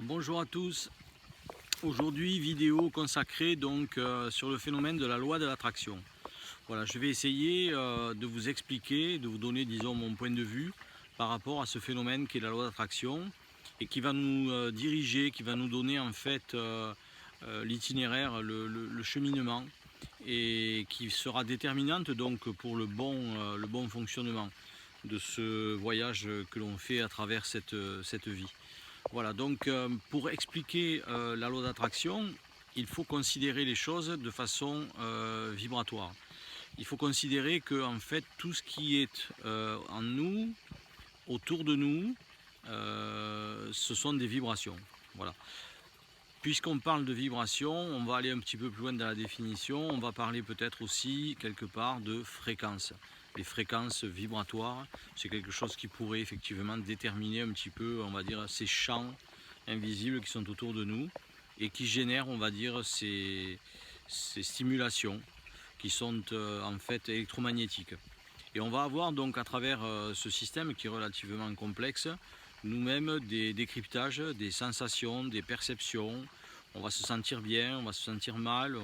Bonjour à tous. Aujourd'hui, vidéo consacrée sur le phénomène de la loi de l'attraction. Voilà, je vais essayer de vous expliquer, de vous donner, disons, mon point de vue par rapport à ce phénomène qui est la loi d'attraction et qui va nous diriger, qui va nous donner en fait l'itinéraire, le cheminement et qui sera déterminante donc pour le bon fonctionnement de ce voyage que l'on fait à travers cette vie. Voilà, donc pour expliquer la loi d'attraction, il faut considérer les choses de façon vibratoire. Il faut considérer que en fait tout ce qui est en nous, autour de nous, ce sont des vibrations. Voilà. Puisqu'on parle de vibrations, on va aller un petit peu plus loin dans la définition, on va parler peut-être aussi quelque part de fréquences. Les fréquences vibratoires, c'est quelque chose qui pourrait effectivement déterminer un petit peu, on va dire, ces champs invisibles qui sont autour de nous et qui génèrent, on va dire, ces stimulations qui sont en fait électromagnétiques. Et on va avoir donc à travers ce système qui est relativement complexe, nous-mêmes des décryptages, des sensations, des perceptions. On va se sentir bien, on va se sentir mal,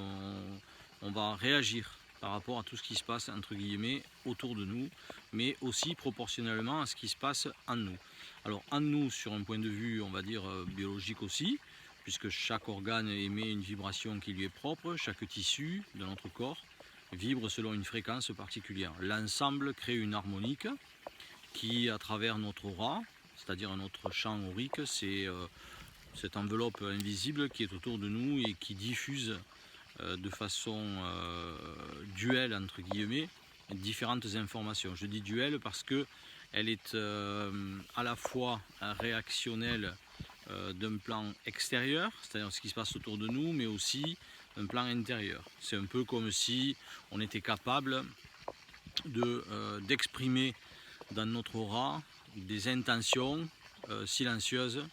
on va réagir par rapport à tout ce qui se passe entre guillemets autour de nous, mais aussi proportionnellement à ce qui se passe en nous. Alors en nous sur un point de vue, on va dire biologique aussi, puisque chaque organe émet une vibration qui lui est propre, chaque tissu de notre corps vibre selon une fréquence particulière. L'ensemble crée une harmonique qui, à travers notre aura, c'est-à-dire notre champ aurique, c'est cette enveloppe invisible qui est autour de nous et qui diffuse de façon duel entre guillemets différentes informations. Je dis duel parce que elle est à la fois réactionnelle d'un plan extérieur, c'est-à-dire ce qui se passe autour de nous, mais aussi un plan intérieur. C'est un peu comme si on était capable d'exprimer dans notre aura des intentions silencieuses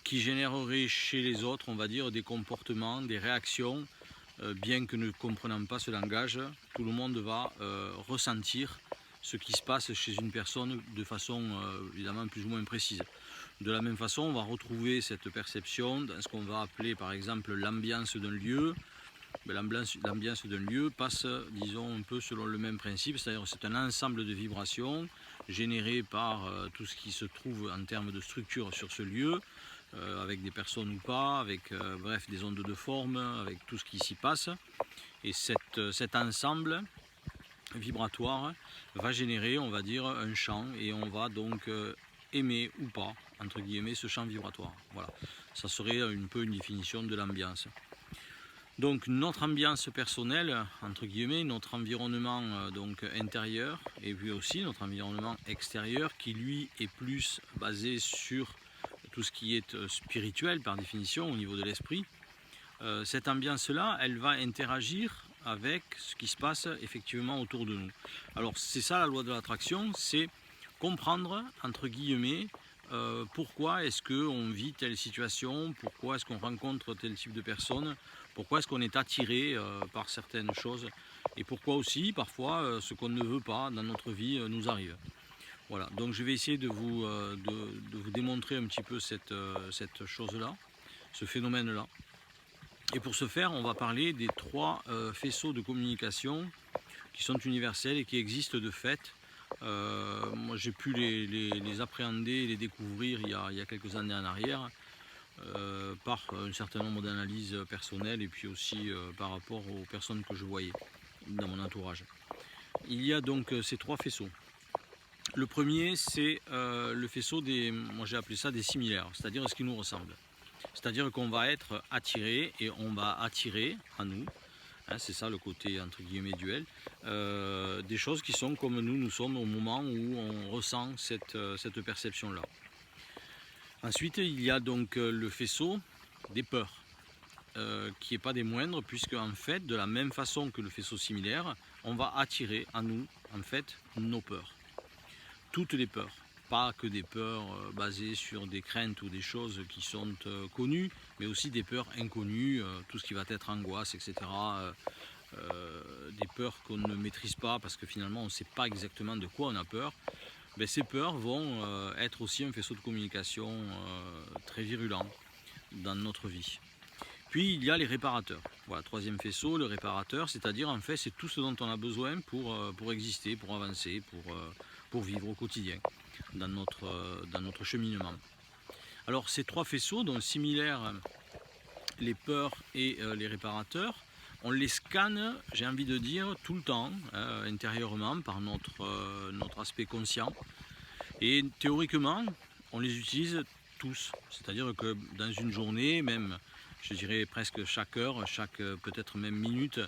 qui généreraient chez les autres, on va dire, des comportements, des réactions, bien que ne comprenant pas ce langage, tout le monde va ressentir ce qui se passe chez une personne de façon évidemment plus ou moins précise. De la même façon, on va retrouver cette perception dans ce qu'on va appeler par exemple l'ambiance d'un lieu. L'ambiance d'un lieu passe, disons, un peu selon le même principe, c'est-à-dire c'est un ensemble de vibrations générées par tout ce qui se trouve en termes de structure sur ce lieu, avec des personnes ou pas, avec bref des ondes de forme, avec tout ce qui s'y passe. Et cet ensemble vibratoire va générer, on va dire, un champ et on va donc aimer ou pas, entre guillemets, ce champ vibratoire. Voilà, ça serait un peu une définition de l'ambiance. Donc notre ambiance personnelle, entre guillemets, notre environnement donc intérieur et puis aussi notre environnement extérieur qui lui est plus basé sur tout ce qui est spirituel par définition au niveau de l'esprit. Cette ambiance-là, elle va interagir avec ce qui se passe effectivement autour de nous. Alors c'est ça la loi de l'attraction, c'est comprendre entre guillemets pourquoi est-ce qu'on vit telle situation, pourquoi est-ce qu'on rencontre tel type de personnes, pourquoi est-ce qu'on est attiré par certaines choses et pourquoi aussi parfois ce qu'on ne veut pas dans notre vie nous arrive. Voilà, donc je vais essayer de vous démontrer un petit peu cette chose-là, ce phénomène-là. Et pour ce faire, on va parler des trois faisceaux de communication qui sont universels et qui existent de fait. Moi j'ai pu les appréhender et les découvrir il y a quelques années en arrière par un certain nombre d'analyses personnelles et puis aussi par rapport aux personnes que je voyais dans mon entourage. Il y a donc ces trois faisceaux. Le premier c'est le faisceau moi j'ai appelé ça des similaires, c'est-à-dire ce qui nous ressemble. C'est-à-dire qu'on va être attiré et on va attirer à nous, hein, c'est ça le côté entre guillemets duel, des choses qui sont comme nous sommes au moment où on ressent cette perception-là. Ensuite, il y a donc le faisceau des peurs, qui n'est pas des moindres, puisque en fait, de la même façon que le faisceau similaire, on va attirer à nous, en fait, nos peurs. Toutes les peurs. Pas que des peurs basées sur des craintes ou des choses qui sont connues, mais aussi des peurs inconnues, tout ce qui va être angoisse, etc. Des peurs qu'on ne maîtrise pas parce que finalement on ne sait pas exactement de quoi on a peur. Ces peurs vont être aussi un faisceau de communication très virulent. dans notre vie. Puis il y a les réparateurs. Voilà, troisième faisceau, le réparateur, c'est-à-dire en fait c'est tout ce dont on a besoin pour exister, pour avancer, pour vivre au quotidien dans notre cheminement. Alors ces trois faisceaux, donc similaires, les peurs et les réparateurs, on les scanne, j'ai envie de dire, tout le temps, intérieurement, par notre aspect conscient. Et théoriquement, on les utilise tous. C'est-à-dire que dans une journée, même, je dirais presque chaque heure, chaque peut-être même minute,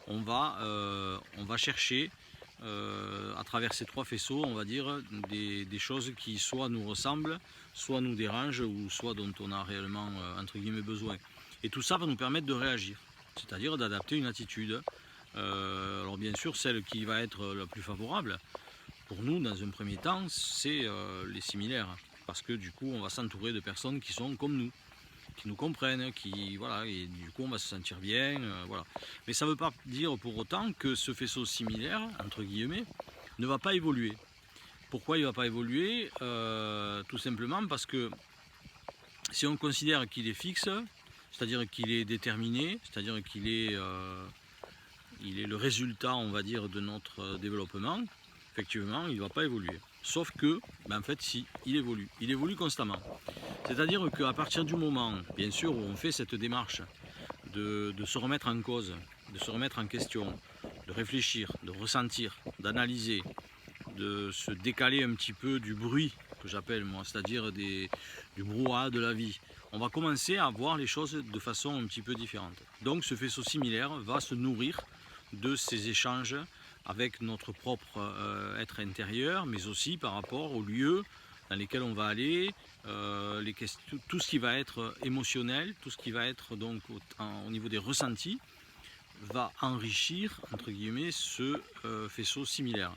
on va chercher à travers ces trois faisceaux, on va dire, des choses qui soit nous ressemblent, soit nous dérangent, ou soit dont on a réellement, entre guillemets, besoin. Et tout ça va nous permettre de réagir, c'est-à-dire d'adapter une attitude. Alors bien sûr, celle qui va être la plus favorable, pour nous, dans un premier temps, c'est les similaires. Parce que du coup, on va s'entourer de personnes qui sont comme nous, qui nous comprennent, voilà, et du coup, on va se sentir bien. Voilà. Mais ça ne veut pas dire pour autant que ce faisceau similaire, entre guillemets, ne va pas évoluer. Pourquoi il ne va pas évoluer? Tout simplement parce que si on considère qu'il est fixe, c'est-à-dire qu'il est déterminé, c'est-à-dire qu'il est, il est le résultat, on va dire, de notre développement, effectivement, il ne va pas évoluer. Sauf que, en fait, si, il évolue constamment. C'est-à-dire qu'à partir du moment, bien sûr, où on fait cette démarche de se remettre en cause, de se remettre en question, de réfléchir, de ressentir, d'analyser, de se décaler un petit peu du bruit, que j'appelle moi, c'est-à-dire du brouhaha de la vie, on va commencer à voir les choses de façon un petit peu différente. Donc ce faisceau similaire va se nourrir de ces échanges avec notre propre être intérieur, mais aussi par rapport aux lieux dans lesquels on va aller, tout ce qui va être émotionnel, tout ce qui va être donc au niveau des ressentis, va enrichir, entre guillemets, ce faisceau similaire.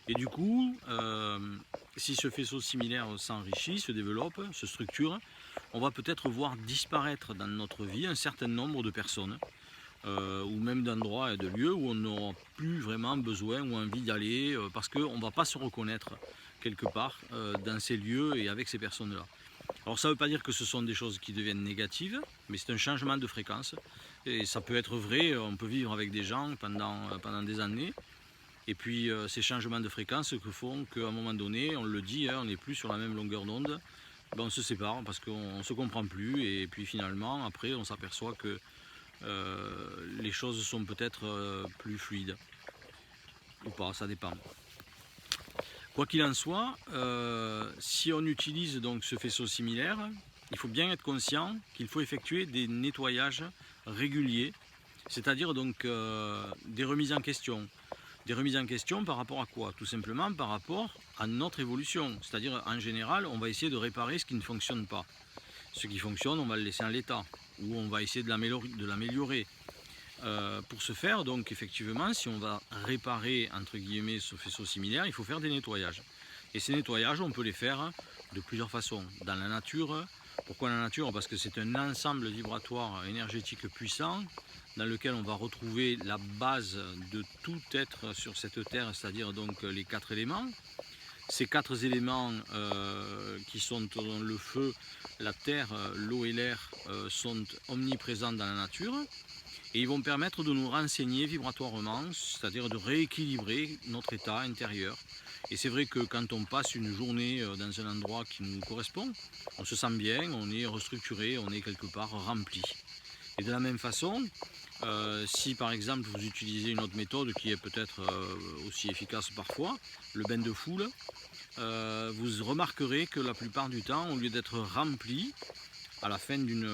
Et du coup, si ce faisceau similaire s'enrichit, se développe, se structure, on va peut-être voir disparaître dans notre vie un certain nombre de personnes, ou même d'endroits et de lieux où on n'aura plus vraiment besoin ou envie d'aller, parce qu'on ne va pas se reconnaître quelque part dans ces lieux et avec ces personnes-là. Alors ça ne veut pas dire que ce sont des choses qui deviennent négatives, mais c'est un changement de fréquence. Et ça peut être vrai, on peut vivre avec des gens pendant des années, et puis ces changements de fréquence que font qu'à un moment donné, on le dit, on n'est plus sur la même longueur d'onde, on se sépare parce qu'on ne se comprend plus, et puis finalement, après, on s'aperçoit que les choses sont peut-être plus fluides, ou pas, ça dépend. Quoi qu'il en soit, si on utilise donc ce faisceau similaire, il faut bien être conscient qu'il faut effectuer des nettoyages réguliers, c'est-à-dire donc des remises en question. Des remises en question par rapport à quoi? Tout simplement par rapport à notre évolution. C'est-à-dire en général, on va essayer de réparer ce qui ne fonctionne pas. Ce qui fonctionne, on va le laisser en l'état, ou on va essayer de l'améliorer. Pour ce faire, donc effectivement, si on va réparer entre guillemets ce faisceau similaire, il faut faire des nettoyages. Et ces nettoyages, on peut les faire de plusieurs façons. Dans la nature. Pourquoi la nature? Parce que c'est un ensemble vibratoire énergétique puissant dans lequel on va retrouver la base de tout être sur cette terre, c'est-à-dire donc les 4 éléments. Ces 4 éléments qui sont le feu, la terre, l'eau et l'air sont omniprésents dans la nature. Et ils vont permettre de nous renseigner vibratoirement, c'est-à-dire de rééquilibrer notre état intérieur. Et c'est vrai que quand on passe une journée dans un endroit qui nous correspond, on se sent bien, on est restructuré, on est quelque part rempli. Et de la même façon, si par exemple vous utilisez une autre méthode qui est peut-être aussi efficace parfois, le bain de foule, vous remarquerez que la plupart du temps, au lieu d'être rempli, à la fin d'une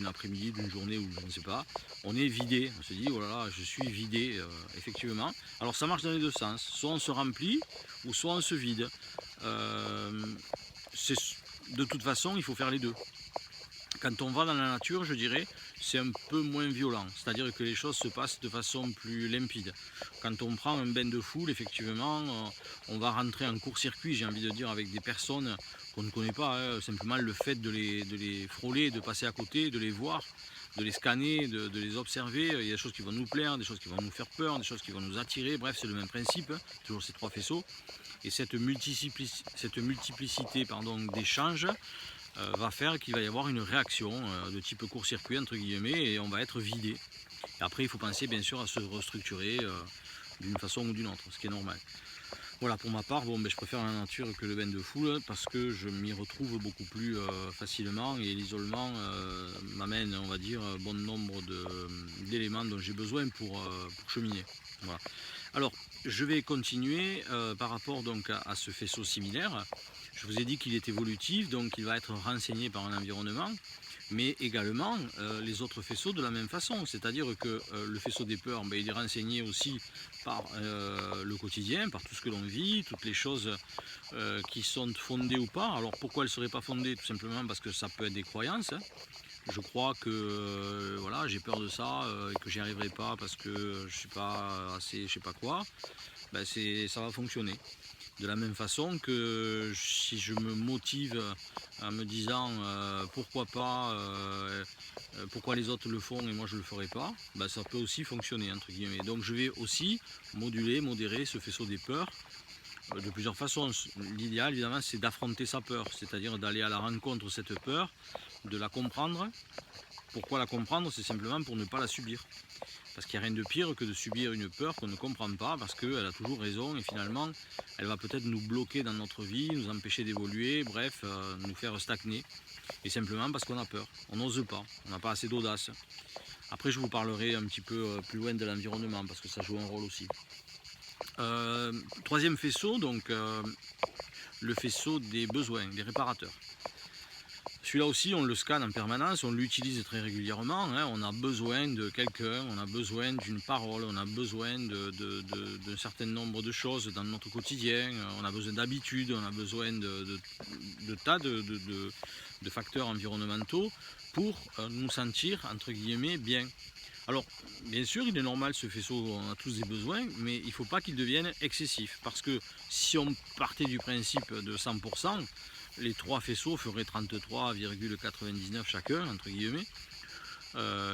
après-midi, d'une journée ou je ne sais pas, on est vidé. On se dit, oh là là, je suis vidé, effectivement. Alors ça marche dans les deux sens. Soit on se remplit, ou soit on se vide. De toute façon, il faut faire les deux. Quand on va dans la nature, je dirais, c'est un peu moins violent. C'est-à-dire que les choses se passent de façon plus limpide. Quand on prend un bain de foule, effectivement, on va rentrer en court-circuit, j'ai envie de dire, avec des personnes qu'on ne connaît pas. Simplement le fait de les frôler, de passer à côté, de les voir, de les scanner, de les observer. Il y a des choses qui vont nous plaire, des choses qui vont nous faire peur, des choses qui vont nous attirer. Bref, c'est le même principe, toujours ces trois faisceaux. Et cette multiplicité d'échanges va faire qu'il va y avoir une réaction de type court-circuit entre guillemets et on va être vidé. Et après il faut penser bien sûr à se restructurer d'une façon ou d'une autre, ce qui est normal. Voilà, pour ma part, bon, je préfère la nature que le bain de foule parce que je m'y retrouve beaucoup plus facilement et l'isolement m'amène, on va dire, bon nombre d'éléments dont j'ai besoin pour cheminer. Voilà. Alors, je vais continuer par rapport donc à ce faisceau similaire. Je vous ai dit qu'il est évolutif, donc il va être renseigné par un environnement, mais également les autres faisceaux de la même façon. C'est-à-dire que le faisceau des peurs, il est renseigné aussi par le quotidien, par tout ce que l'on vit, toutes les choses qui sont fondées ou pas. Alors pourquoi elles ne seraient pas fondées? Tout simplement parce que ça peut être des croyances. Hein. Je crois que voilà, j'ai peur de ça et que j'y arriverai pas parce que je suis pas assez, je sais pas quoi. Ça va fonctionner. De la même façon que si je me motive en me disant pourquoi pas, pourquoi les autres le font et moi je ne le ferai pas, ça peut aussi fonctionner entre guillemets. Donc je vais aussi modérer ce faisceau des peurs de plusieurs façons. L'idéal évidemment c'est d'affronter sa peur, c'est-à-dire d'aller à la rencontre de cette peur, de la comprendre. Pourquoi la comprendre? C'est simplement pour ne pas la subir. Parce qu'il n'y a rien de pire que de subir une peur qu'on ne comprend pas parce qu'elle a toujours raison et finalement elle va peut-être nous bloquer dans notre vie, nous empêcher d'évoluer, bref, nous faire stagner. Et simplement parce qu'on a peur, on n'ose pas, on n'a pas assez d'audace. Après je vous parlerai un petit peu plus loin de l'environnement parce que ça joue un rôle aussi. Troisième faisceau, donc le faisceau des besoins, des réparateurs. Celui-là aussi, on le scanne en permanence, on l'utilise très régulièrement. Hein. On a besoin de quelqu'un, on a besoin d'une parole, on a besoin d'un certain nombre de choses dans notre quotidien, on a besoin d'habitudes, on a besoin de tas de facteurs environnementaux pour nous sentir, entre guillemets, bien. Alors, bien sûr, il est normal ce faisceau, on a tous des besoins, mais il ne faut pas qu'il devienne excessif. Parce que si on partait du principe de 100%, les trois faisceaux feraient 33,99 chacun, entre guillemets,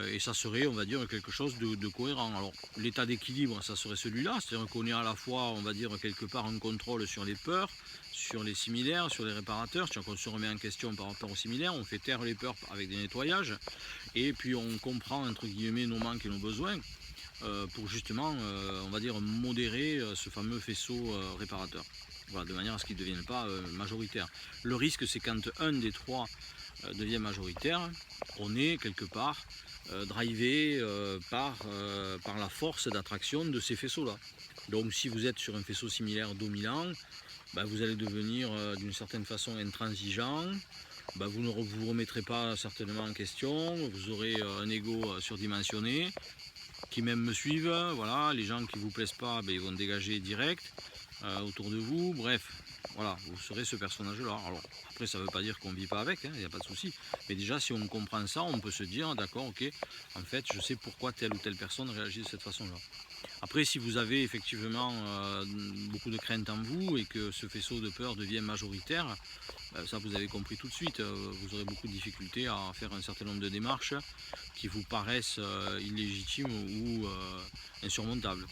et ça serait, on va dire, quelque chose de cohérent. Alors, l'état d'équilibre, ça serait celui-là, c'est-à-dire qu'on est à la fois, on va dire, quelque part un contrôle sur les peurs, sur les similaires, sur les réparateurs, c'est-à-dire qu'on se remet en question par rapport aux similaires, on fait taire les peurs avec des nettoyages, et puis on comprend, entre guillemets, nos manques et nos besoins, pour justement, on va dire, modérer ce fameux faisceau réparateur. Voilà, de manière à ce qu'il ne devienne pas majoritaire. Le risque, c'est quand un des trois devient majoritaire, on est quelque part drivé par la force d'attraction de ces faisceaux-là. Donc si vous êtes sur un faisceau similaire dominant, vous allez devenir d'une certaine façon intransigeant, vous ne vous remettrez pas certainement en question, vous aurez un ego surdimensionné, qui même me suivent, voilà, les gens qui ne vous plaisent pas, ils vont dégager direct. Autour de vous, bref, voilà, vous serez ce personnage-là. Alors après, ça ne veut pas dire qu'on ne vit pas avec, il n'y a pas de souci. Mais déjà, si on comprend ça, on peut se dire, d'accord, ok, en fait, je sais pourquoi telle ou telle personne réagit de cette façon-là. Après, si vous avez effectivement beaucoup de crainte en vous et que ce faisceau de peur devient majoritaire, ça vous avez compris tout de suite, vous aurez beaucoup de difficultés à faire un certain nombre de démarches qui vous paraissent illégitimes ou insurmontables.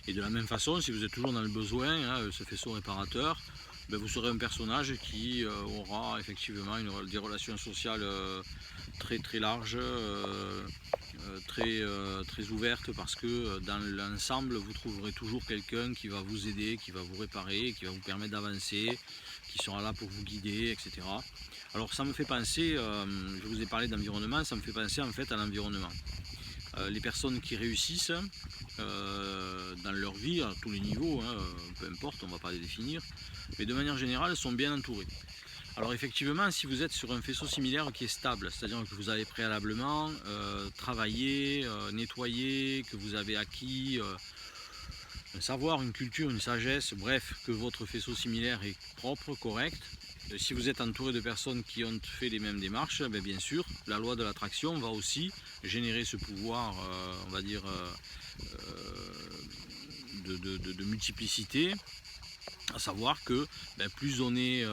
Et de la même façon, si vous êtes toujours dans le besoin, ce faisceau réparateur, vous serez un personnage qui aura effectivement des relations sociales très très larges, très ouvertes, parce que dans l'ensemble, vous trouverez toujours quelqu'un qui va vous aider, qui va vous réparer, qui va vous permettre d'avancer, qui sera là pour vous guider, etc. Alors ça me fait penser, je vous ai parlé d'environnement, ça me fait penser en fait à l'environnement. Les personnes qui réussissent dans leur vie, à tous les niveaux, peu importe, on ne va pas les définir, mais de manière générale, sont bien entourées. Alors effectivement, si vous êtes sur un faisceau similaire qui est stable, c'est-à-dire que vous avez préalablement travaillé, nettoyé, que vous avez acquis un savoir, une culture, une sagesse, bref, que votre faisceau similaire est propre, correct. Si vous êtes entouré de personnes qui ont fait les mêmes démarches, bien sûr, la loi de l'attraction va aussi générer ce pouvoir, on va dire, de multiplicité, à savoir que plus on est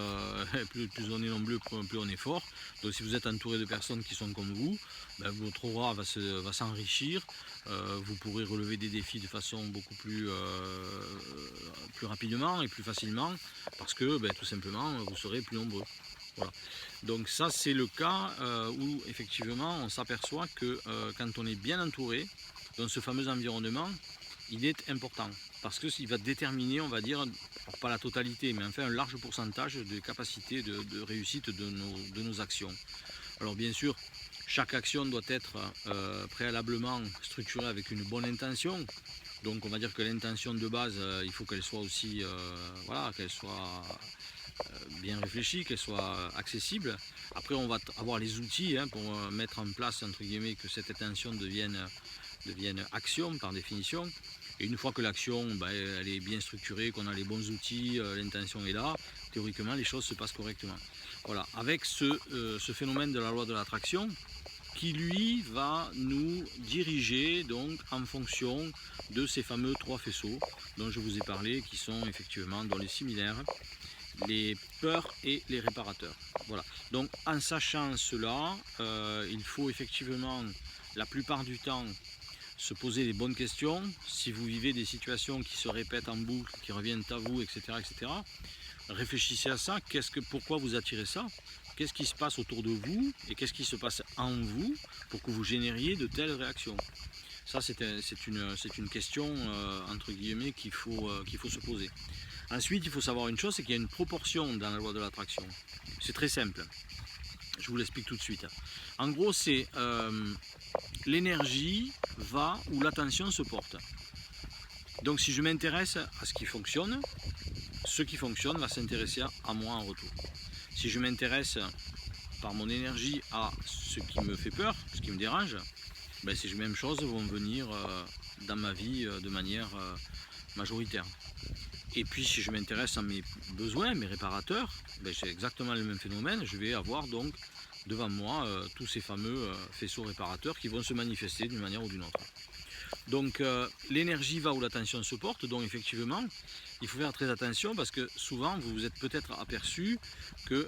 plus on est nombreux, plus on est fort. Donc si vous êtes entouré de personnes qui sont comme vous, votre aura va s'enrichir, vous pourrez relever des défis de façon beaucoup plus rapidement et plus facilement, parce que tout simplement vous serez plus nombreux. Voilà. Donc ça c'est le cas où effectivement on s'aperçoit que quand on est bien entouré dans ce fameux environnement, il est important parce qu'il va déterminer, on va dire, alors pas la totalité, mais enfin un large pourcentage de capacité de réussite de nos actions. Alors bien sûr, chaque action doit être préalablement structurée avec une bonne intention. Donc on va dire que l'intention de base, il faut qu'elle soit aussi, voilà, qu'elle soit bien réfléchie, qu'elle soit accessible. Après on va avoir les outils pour mettre en place, entre guillemets, que cette intention devienne action par définition. Et une fois que l'action elle est bien structurée, qu'on a les bons outils, l'intention est là, théoriquement les choses se passent correctement. Voilà, avec ce phénomène de la loi de l'attraction qui lui va nous diriger donc en fonction de ces fameux 3 faisceaux dont je vous ai parlé, qui sont effectivement dans les similaires, les peurs et les réparateurs. Voilà. Donc en sachant cela, il faut effectivement la plupart du temps se poser les bonnes questions. Si vous vivez des situations qui se répètent en boucle, qui reviennent à vous, etc., etc., réfléchissez à ça. Pourquoi vous attirez ça? Qu'est-ce qui se passe autour de vous et qu'est-ce qui se passe en vous pour que vous génériez de telles réactions? Ça, c'est une question, entre guillemets, qu'il faut se poser. Ensuite, il faut savoir une chose, c'est qu'il y a une proportion dans la loi de l'attraction. C'est très simple. Je vous l'explique tout de suite. En gros, c'est l'énergie va où l'attention se porte. Donc si je m'intéresse à ce qui fonctionne va s'intéresser à moi en retour. Si je m'intéresse par mon énergie à ce qui me fait peur, ce qui me dérange, ces mêmes choses vont venir dans ma vie de manière majoritaire. Et puis si je m'intéresse à mes besoins, mes réparateurs, c'est exactement le même phénomène. Je vais avoir donc devant moi tous ces fameux faisceaux réparateurs qui vont se manifester d'une manière ou d'une autre. Donc l'énergie va où l'attention se porte, donc effectivement il faut faire très attention parce que souvent vous vous êtes peut-être aperçu que,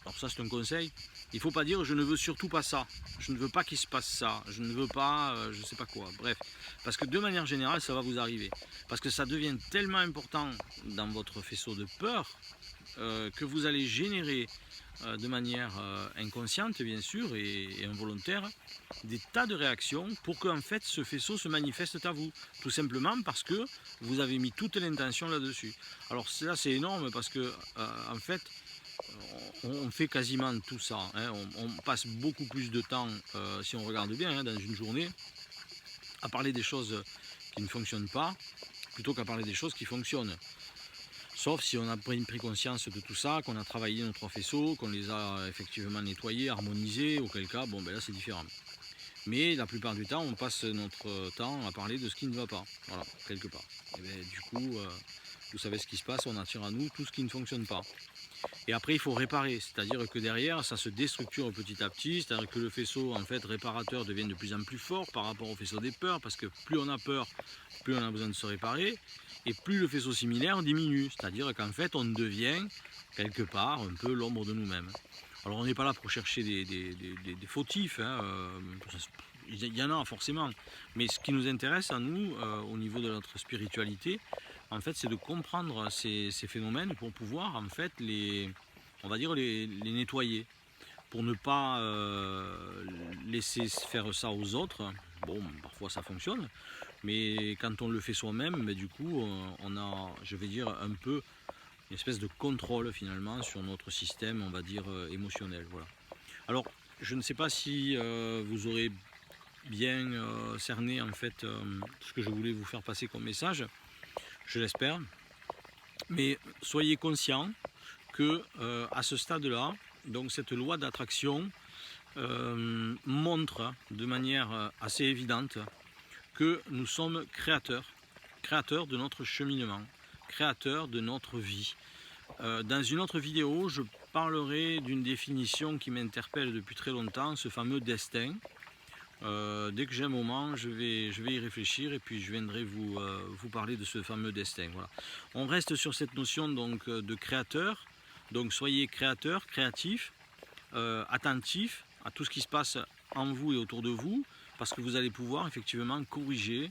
alors ça c'est un conseil, il ne faut pas dire je ne veux surtout pas ça, je ne veux pas qu'il se passe ça, je ne veux pas je ne sais pas quoi, bref, parce que de manière générale ça va vous arriver, parce que ça devient tellement important dans votre faisceau de peur que vous allez générer de manière inconsciente bien sûr et involontaire des tas de réactions pour que en fait ce faisceau se manifeste à vous, tout simplement parce que vous avez mis toute l'intention là-dessus. Alors là c'est énorme parce que en fait on fait quasiment tout ça, on passe beaucoup plus de temps si on regarde bien dans une journée à parler des choses qui ne fonctionnent pas plutôt qu'à parler des choses qui fonctionnent. Sauf si on a pris conscience de tout ça, qu'on a travaillé nos 3 faisceaux, qu'on les a effectivement nettoyés, harmonisés, auquel cas, là c'est différent. Mais la plupart du temps, on passe notre temps à parler de ce qui ne va pas, voilà, quelque part. Et du coup, vous savez ce qui se passe, on attire à nous tout ce qui ne fonctionne pas. Et après, il faut réparer, c'est-à-dire que derrière, ça se déstructure petit à petit, c'est-à-dire que le faisceau, en fait, réparateur devient de plus en plus fort par rapport au faisceau des peurs, parce que plus on a peur, plus on a besoin de se réparer, et plus le faisceau similaire diminue, c'est-à-dire qu'en fait, on devient, quelque part, un peu l'ombre de nous-mêmes. Alors, on n'est pas là pour chercher des fautifs, il y en a forcément, mais ce qui nous intéresse à nous, au niveau de notre spiritualité, en fait, c'est de comprendre ces phénomènes pour pouvoir en fait on va dire les nettoyer, pour ne pas laisser faire ça aux autres. Bon, parfois ça fonctionne, mais quand on le fait soi-même, du coup, on a, je vais dire, un peu une espèce de contrôle finalement sur notre système, on va dire, émotionnel. Voilà. Alors, je ne sais pas si vous aurez bien cerné en fait ce que je voulais vous faire passer comme message. Je l'espère, mais soyez conscients que à ce stade-là, donc cette loi d'attraction montre de manière assez évidente que nous sommes créateurs de notre cheminement, créateurs de notre vie. Dans une autre vidéo, je parlerai d'une définition qui m'interpelle depuis très longtemps, ce fameux destin. Dès que j'ai un moment, je vais y réfléchir et puis je viendrai vous parler de ce fameux destin. Voilà. On reste sur cette notion donc de créateur. Donc soyez créateur, créatif, attentif à tout ce qui se passe en vous et autour de vous, parce que vous allez pouvoir effectivement corriger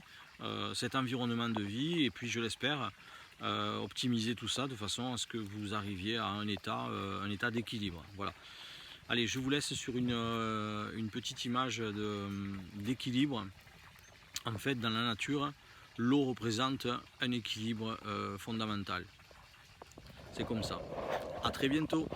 cet environnement de vie et puis je l'espère optimiser tout ça de façon à ce que vous arriviez à un état d'équilibre. Voilà. Allez, je vous laisse sur une petite image d'équilibre. En fait, dans la nature, l'eau représente un équilibre fondamental. C'est comme ça. À très bientôt.